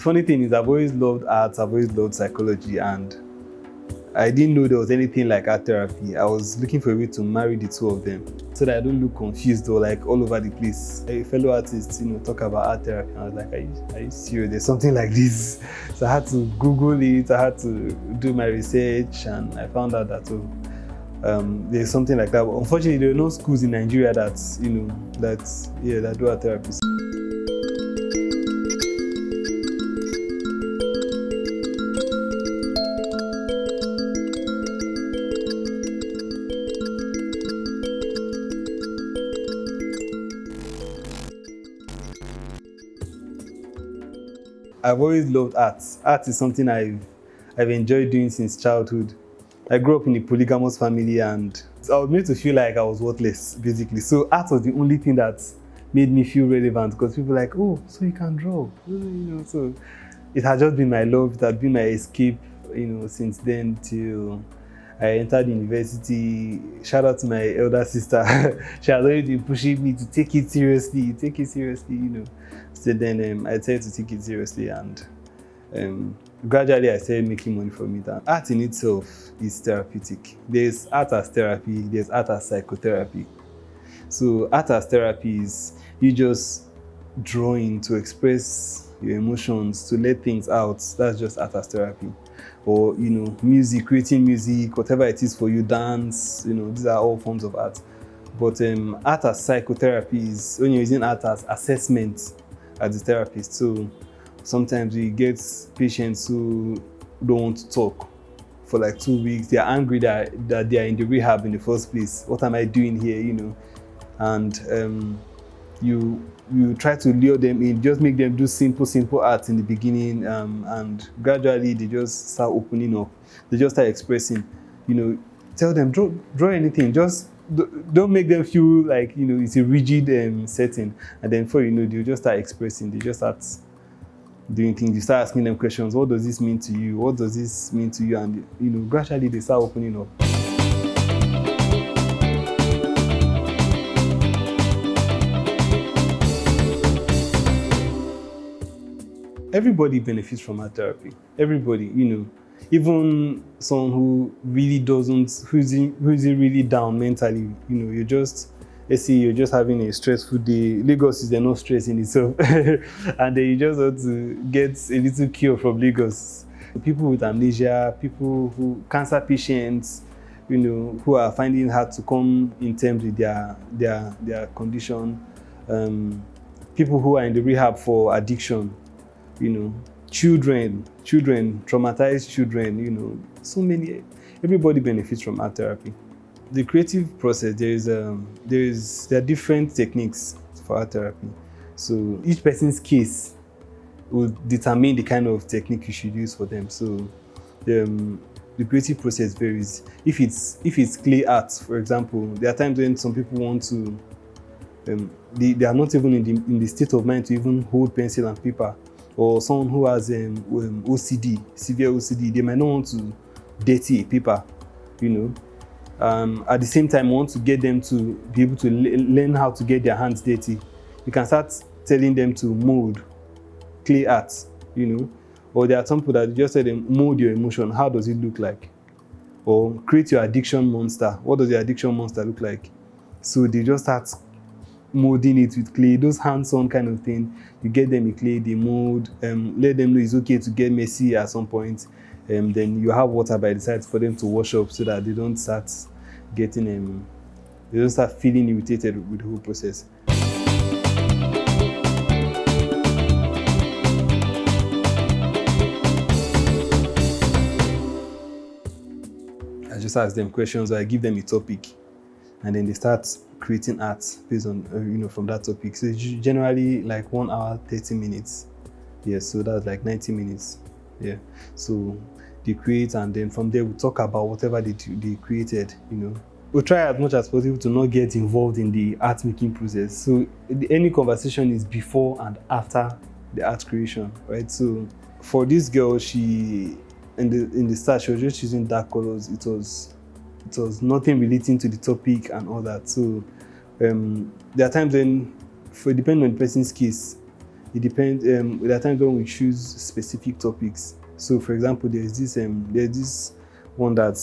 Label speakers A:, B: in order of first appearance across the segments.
A: funny thing is I've always loved arts, I've always loved psychology, and I didn't know there was anything like art therapy. I was looking for a way to marry the two of them so that I don't look confused or like all over the place. A fellow artists, talk about art therapy. And I was like, are you serious? There's something like this. So I had to Google it. I had to do my research, and I found out that there's something like that. But unfortunately, there are no schools in Nigeria that do art therapy. I've always loved art. Art is something I've enjoyed doing since childhood. I grew up in a polygamous family, and I was made to feel like I was worthless, basically. So art was the only thing that made me feel relevant, because people were like, oh, so you can draw. So it had just been my love, it had been my escape, since then till I entered university. Shout out to my elder sister. She has always been pushing me to take it seriously. So then I decided to take it seriously, and gradually I started making money from it. And art in itself is therapeutic. There's art as therapy, there's art as psychotherapy. So art as therapy is you just drawing to express your emotions, to let things out. That's just art as therapy. Or music, creating music, whatever it is for you, dance, these are all forms of art. But art as psychotherapy is when you're using art as assessment as a therapist. So sometimes we get patients who don't want to talk for like 2 weeks. They're angry that they are in the rehab in the first place. What am I doing here, And you try to lure them in, just make them do simple art in the beginning, and gradually they just start opening up. They just start expressing, tell them, draw anything, just don't make them feel like, it's a rigid setting. And then before you know, they'll just start expressing, they just start doing things. You start asking them questions, what does this mean to you? What does this mean to you? And, gradually they start opening up. Everybody benefits from art therapy. Everybody, even someone who really doesn't, who's really down mentally, let's say you're just having a stressful day. Lagos is no stress in itself. And then you just want to get a little cure from Lagos. People with amnesia, cancer patients, who are finding it hard to come in terms with their condition. People who are in the rehab for addiction. Children, traumatized children, so many. Everybody benefits from art therapy. The creative process, there are different techniques for art therapy. So each person's case will determine the kind of technique you should use for them. So the creative process varies. If it's clay art, for example, there are times when some people want to, they are not even in the state of mind to even hold pencil and paper. Or someone who has OCD, severe OCD, they might not want to dirty a paper, At the same time, want to get them to be able to learn how to get their hands dirty. You can start telling them to mold clay art, Or there are some people that just tell them, mold your emotion. How does it look like? Or create your addiction monster. What does your addiction monster look like? So they just start molding it with clay, those hands-on kind of thing. You get them in clay, they mold, let them know it's okay to get messy at some point. Then you have water by the side for them to wash up so that they don't start getting, they don't start feeling irritated with the whole process. I just ask them questions, or I give them a topic, and then they start creating art based on, from that topic. So it's generally like 1 hour, 30 minutes. Yeah, so that's like 90 minutes. Yeah. So they create, and then from there we talk about whatever they created, We'll try as much as possible to not get involved in the art making process. So any conversation is before and after the art creation, right? So for this girl, she, in the start, she was just using dark colors. It was nothing relating to the topic and all that. So there are times when, depending on the person's case, It depends. There are times when we choose specific topics. So, for example, there's this one that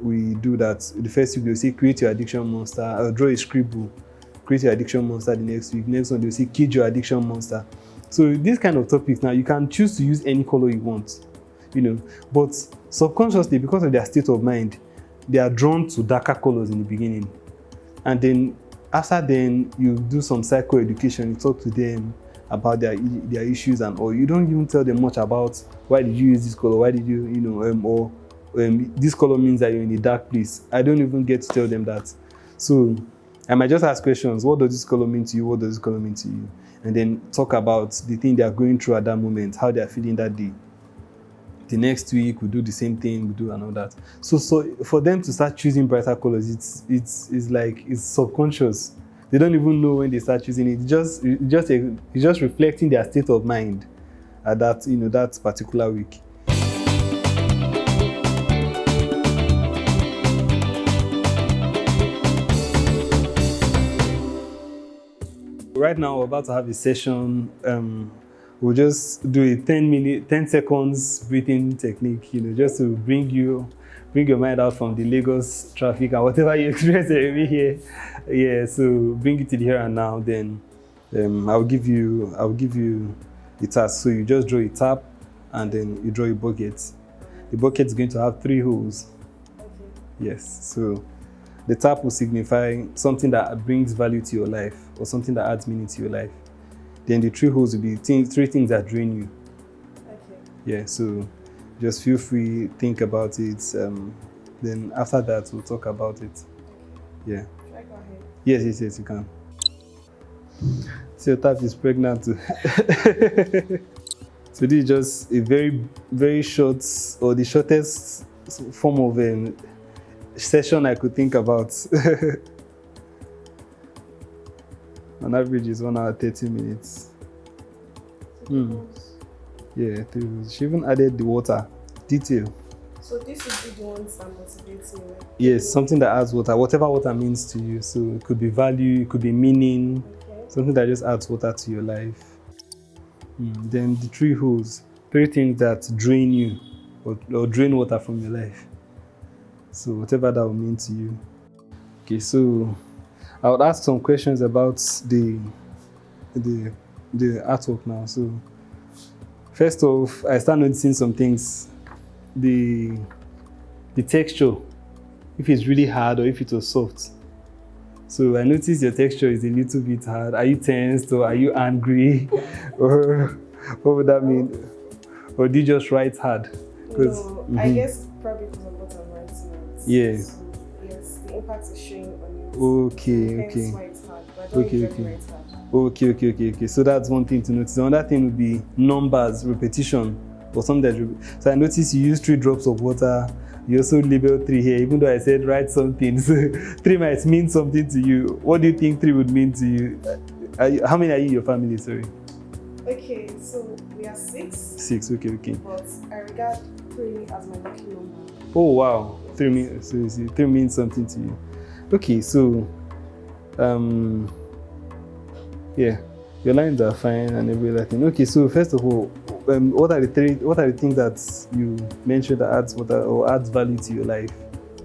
A: we do that the first week they'll say create your addiction monster, or draw a scribble, create your addiction monster the next week. Next one they'll say kid your addiction monster. So these kind of topics now you can choose to use any color you want, but subconsciously because of their state of mind, they are drawn to darker colors in the beginning. And then after then you do some psychoeducation, you talk to them about their issues and or you don't even tell them much about why did you use this color, why did you this color means that you're in a dark place. I don't even get to tell them that. So I might just ask questions. What does this color mean to you? What does this color mean to you? And then talk about the thing they are going through at that moment, how they are feeling that day. The next week we do the same thing, we do and all that. So for them to start choosing brighter colors, it's like it's subconscious. They don't even know when they start choosing it. It's just reflecting their state of mind at that particular week. Right now, we're about to have a session. We'll just do a 10 seconds breathing technique, just to bring your mind out from the Lagos traffic and whatever you experience every here. Yeah, so bring it to the here and now. Then I'll give you the task. So you just draw a tap and then you draw a bucket. The bucket is going to have 3 holes. Okay. Yes, so the tap will signify something that brings value to your life or something that adds meaning to your life. Then the 3 holes will be 3 things that drain you. Okay. Yeah, so just feel free, think about it. Then after that, we'll talk about it. Okay. Yeah.
B: Should I go ahead?
A: Yes, you can. So your tap is pregnant too. So this is just a very, very short, or the shortest form of session I could think about. On average is 1 hour 30 minutes. Yeah, 3 hours. She even added the water detail.
B: So this would be the ones that motivates me.
A: Yes, something that adds water, whatever water means to you. So it could be value, it could be meaning, something that just adds water to your life. Then the 3 holes, 3 things that drain you or drain water from your life. So whatever that will mean to you. Okay, so I would ask some questions about the artwork now. So first off, I start noticing some things. The texture, if it's really hard or if it was soft. So I noticed your texture is a little bit hard. Are you tensed or are you angry? Or what would that mean? Or do you just write hard?
B: No, I guess probably because of what I'm writing.
A: Yeah.
B: So, yes, the impact is showing on it.
A: Okay.
B: Hence why it's hard, but I don't usually write hard.
A: Okay. So that's one thing to notice. Another thing would be numbers, repetition, or something that. So I noticed you use 3 drops of water. You also label 3 here, even though I said write something. So 3 might mean something to you. What do you think 3 would mean to you? How many are you in your family? Sorry.
B: Okay, so we are 6.
A: 6. Okay.
B: But I regard 3 as my lucky number.
A: Oh wow, 3 means so. 3 means something to you. Okay, so yeah, your lines are fine and everything. Okay, so first of all, what are the things that you mentioned that adds value to your life?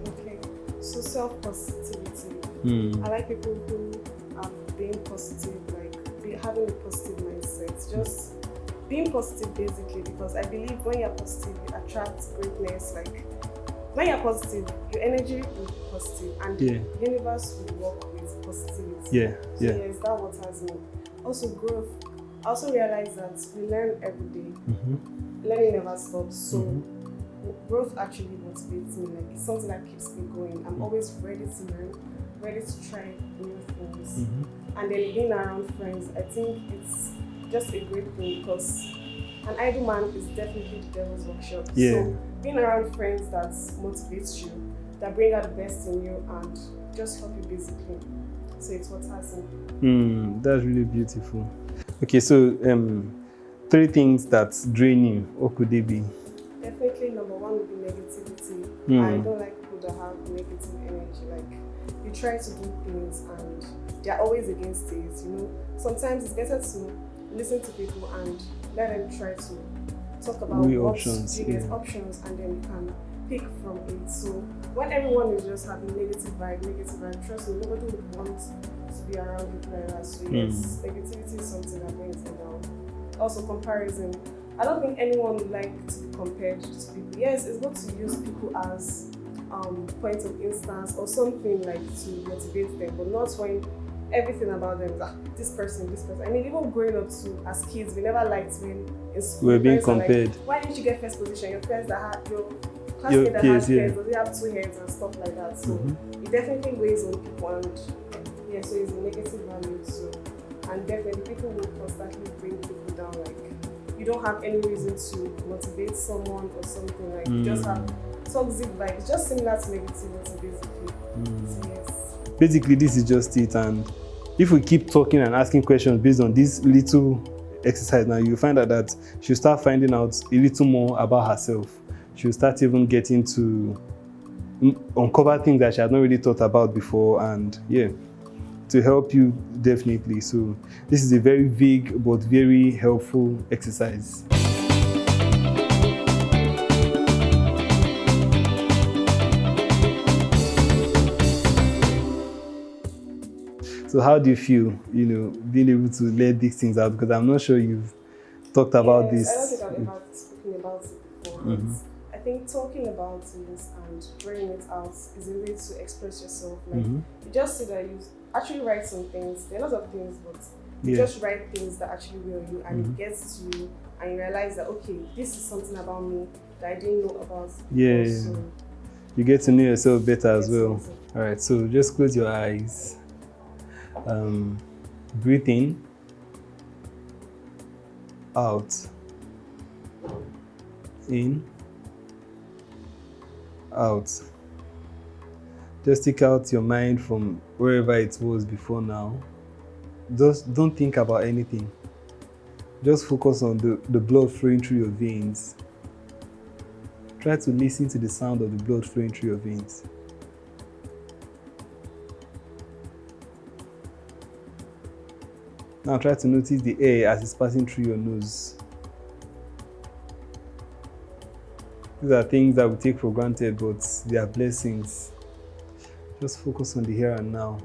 B: Okay, so self-positivity. I like people who are being positive, like having a positive mindset. Just being positive basically, because I believe when you're positive, you attract greatness. Like when you're positive, your energy will be positive and the universe will work with positivity.
A: Yeah.
B: Yes, that's what has me. Also growth. I also realize that we learn every day. Learning never stops. So growth actually motivates me. Like it's something that keeps me going. I'm always ready to learn, ready to try new things. And then being around friends, I think it's just a great thing because an idle man is definitely the devil's workshop.
A: Yeah.
B: So being around friends that motivates you, that bring out the best in you and just help you basically. So it's what has me.
A: That's really beautiful. Okay, so 3 things that drain you, what could they be?
B: Definitely number 1 would be negativity. I don't like people that have negative energy. Like you try to do things and they're always against it, Sometimes it's better to listen to people and let them try to talk about
A: Weigh
B: what
A: options,
B: you get
A: yeah.
B: options, and then you can pick from it. So when everyone is just having negative vibe, trust me, nobody would want to be around people like that. So yes, negativity is something that brings it down. Also comparison. I don't think anyone would like to be compared to people. Yes, it's good to use people as point of instance or something like to motivate them, but not when everything about them is this person. I mean, even growing up to as kids, we never liked when in school
A: We're being
B: parents are
A: compared.
B: Like, why didn't you get first position? Your friends that had your
A: Your
B: classmate that
A: peers,
B: had
A: yeah.
B: friends, does it have two heads and stuff like that? So it definitely weighs on people, and yeah, so it's a negative value too. And definitely people will constantly bring people down. Like you don't have any reason to motivate someone or something. Like you just have toxic vibes, just similar to negativity basically. So yes.
A: Basically, this is just it. And if we keep talking and asking questions based on this little exercise now, you'll find out that she'll start finding out a little more about herself. She'll start even getting to uncover things that she had not really thought about before, and yeah, to help you definitely. So this is a very vague but very helpful exercise. So how do you feel, being able to let these things out? Because I'm not sure you've talked about this.
B: I don't think I've ever spoken about it before. I think talking about things and drawing it out is a way to express yourself. Like you just see that you actually write some things. There are lots of things, but you just write things that actually will you, and it gets to you, and you realize that okay, this is something about me that I didn't know about.
A: Yeah.
B: So,
A: you get to know yourself better as well. All right, so just close your eyes. Breathe in, out, in, out. Just take out your mind from wherever it was before now. Just don't think about anything. Just focus on the blood flowing through your veins. Try to listen to the sound of the blood flowing through your veins. Now try to notice the air as it's passing through your nose. These are things that we take for granted, but they are blessings. Just focus on the here and now.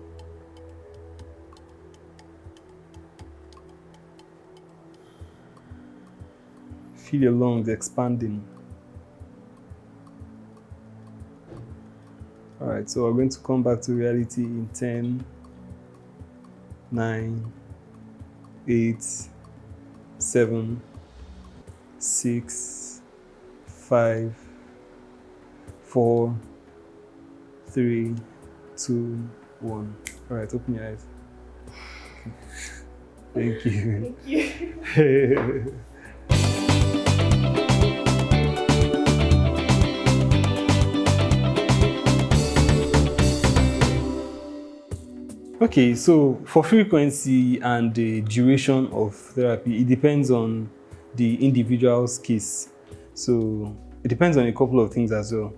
A: Feel your lungs expanding. All right, so we're going to come back to reality in 10, 9, 8, 7, 6, 5, 4, 3, 2, 1. All right, open your eyes. Thank you.
B: Thank you.
A: Okay, so for frequency and the duration of therapy, it depends on the individual's case. So it depends on a couple of things as well.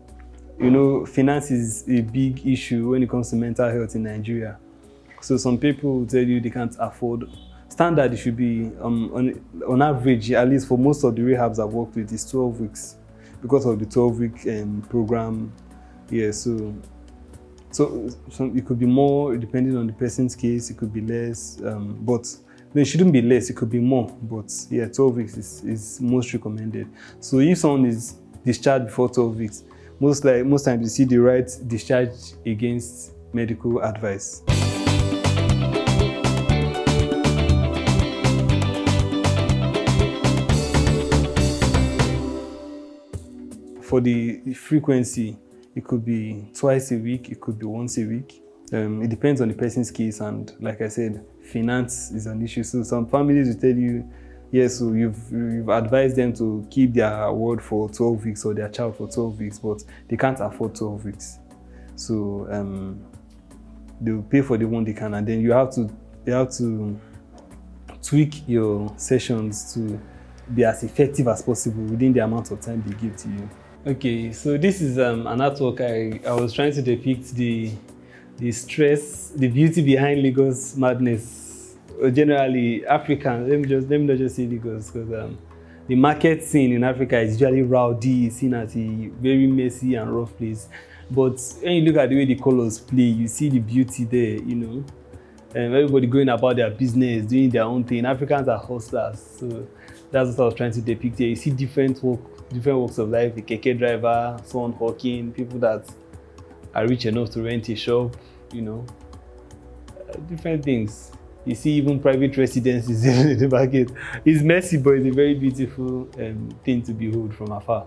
A: Finance is a big issue when it comes to mental health in Nigeria. So some people will tell you they can't afford. Standard, it should be on average, at least for most of the rehabs I've worked with, is 12 weeks because of the 12-week program. Yeah, so it could be more depending on the person's case. It could be less, but no, it shouldn't be less. It could be more, but yeah, 12 weeks is most recommended. So if someone is discharged before 12 weeks, most times you see the right discharge against medical advice. For the frequency, it could be twice a week, it could be once a week. It depends on the person's case, and like I said, finance is an issue. So some families will tell you, yes, so you've advised them to keep their word for 12 weeks or their child for 12 weeks, but they can't afford 12 weeks. So they'll pay for the one they can, and then you have to tweak your sessions to be as effective as possible within the amount of time they give to you. Okay, so this is an artwork. I was trying to depict the stress, the beauty behind Lagos madness. generally African. Let me not just say Lagos, because the market scene in Africa is usually rowdy, seen as a very messy and rough place. But when you look at the way the colors play, you see the beauty there, you know. Everybody going about their business, doing their own thing. Africans are hustlers, so that's what I was trying to depict here. You see different walks of life: the keke driver, someone hawking, people that are rich enough to rent a shop, you know, different things. You see even private residences in the market. It's messy, but it's a very beautiful thing to behold from afar.